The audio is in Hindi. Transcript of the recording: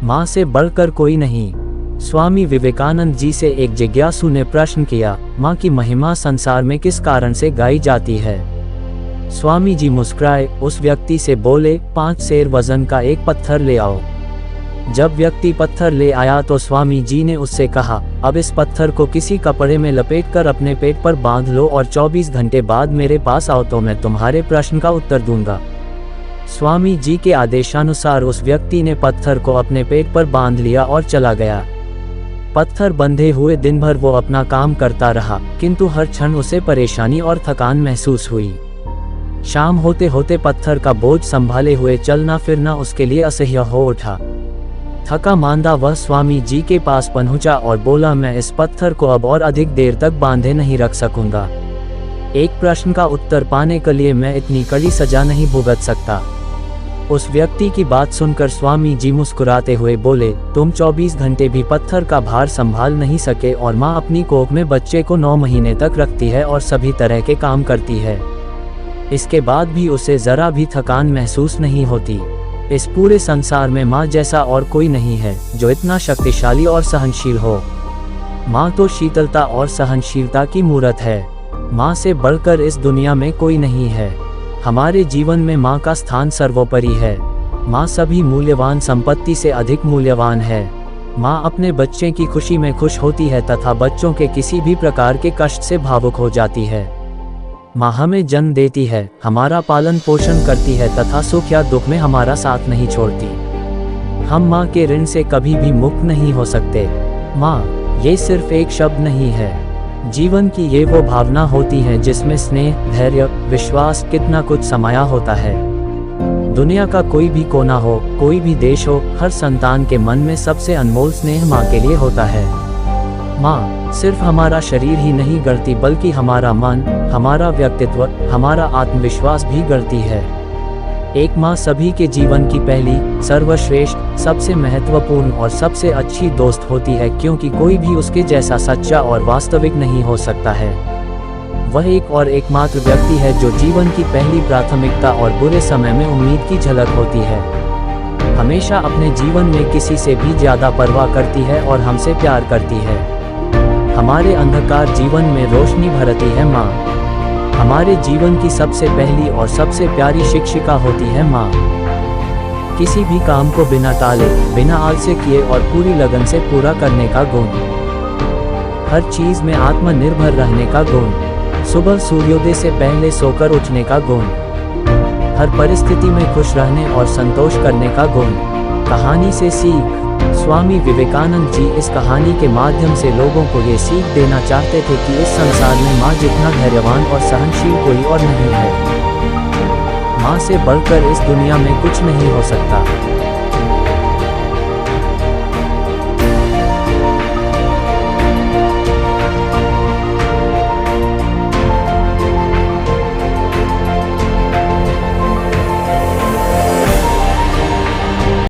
माँ से बढ़कर कोई नहीं। स्वामी विवेकानंद जी से एक जिज्ञासु ने प्रश्न किया, माँ की महिमा संसार में किस कारण से गाई जाती है? स्वामी जी मुस्कुराए, उस व्यक्ति से बोले, 5 सेर वजन का एक पत्थर ले आओ। जब व्यक्ति पत्थर ले आया तो स्वामी जी ने उससे कहा, अब इस पत्थर को किसी कपड़े में लपेटकर अपने पेट पर बांध लो और 24 घंटे बाद मेरे पास आओ तो मैं तुम्हारे प्रश्न का उत्तर दूंगा। स्वामी जी के आदेशानुसार उस व्यक्ति ने पत्थर को अपने पेट पर बांध लिया और चला गया। पत्थर बंधे हुए दिन भर वो अपना काम करता रहा, किंतु हर क्षण उसे परेशानी और थकान महसूस हुई। शाम होते होते पत्थर का बोझ संभाले हुए चलना फिरना उसके लिए असह्य हो उठा। थका मांदा वह स्वामी जी के पास पहुंचा और बोला, मैं इस पत्थर को अब और अधिक देर तक बांधे नहीं रख सकूंगा। एक प्रश्न का उत्तर पाने के लिए मैं इतनी कड़ी सजा नहीं भुगत सकता। उस व्यक्ति की बात सुनकर स्वामी जी मुस्कुराते हुए बोले, तुम 24 घंटे भी पत्थर का भार संभाल नहीं सके और माँ अपनी कोख में बच्चे को 9 महीने तक रखती है और सभी तरह के काम करती है। इसके बाद भी उसे जरा भी थकान महसूस नहीं होती। इस पूरे संसार में माँ जैसा और कोई नहीं है जो इतना शक्तिशाली और सहनशील हो। माँ तो शीतलता और सहनशीलता की मूर्त है। माँ से बढ़कर इस दुनिया में कोई नहीं है। हमारे जीवन में माँ का स्थान सर्वोपरि है। माँ सभी मूल्यवान संपत्ति से अधिक मूल्यवान है। माँ अपने बच्चे की खुशी में खुश होती है तथा बच्चों के किसी भी प्रकार के कष्ट से भावुक हो जाती है। माँ हमें जन्म देती है, हमारा पालन पोषण करती है तथा सुख या दुख में हमारा साथ नहीं छोड़ती। हम माँ के ऋण से कभी भी मुक्त नहीं हो सकते। माँ ये सिर्फ एक शब्द नहीं है, जीवन की ये वो भावना होती है जिसमें स्नेह, धैर्य, विश्वास, कितना कुछ समाया होता है। दुनिया का कोई भी कोना हो, कोई भी देश हो, हर संतान के मन में सबसे अनमोल स्नेह माँ के लिए होता है। माँ सिर्फ हमारा शरीर ही नहीं गढ़ती बल्कि हमारा मन, हमारा व्यक्तित्व, हमारा आत्मविश्वास भी गढ़ती है। एक माँ सभी के जीवन की पहली, सर्वश्रेष्ठ, सबसे महत्वपूर्ण और सबसे अच्छी दोस्त होती है, क्योंकि कोई भी उसके जैसा सच्चा और वास्तविक नहीं हो सकता है। वह एक और एकमात्र व्यक्ति है जो जीवन की पहली प्राथमिकता और बुरे समय में उम्मीद की झलक होती है। हमेशा अपने जीवन में किसी से भी ज्यादा परवाह करती है और हमसे प्यार करती है। हमारे अंधकार जीवन में रोशनी भरती है माँ। हमारे जीवन की सबसे पहली और सबसे प्यारी शिक्षिका होती है माँ। किसी भी काम को बिना टाले, बिना आलस्य किए और पूरी लगन से पूरा करने का गुण। हर चीज में आत्मनिर्भर रहने का गुण। सुबह सूर्योदय से पहले सोकर उठने का गुण। हर परिस्थिति में खुश रहने और संतोष करने का गुण। कहानी से सीख। स्वामी विवेकानंद जी इस कहानी के माध्यम से लोगों को ये सीख देना चाहते थे कि इस संसार में माँ जितना धैर्यवान और सहनशील कोई और नहीं है। माँ से बढ़कर इस दुनिया में कुछ नहीं हो सकता।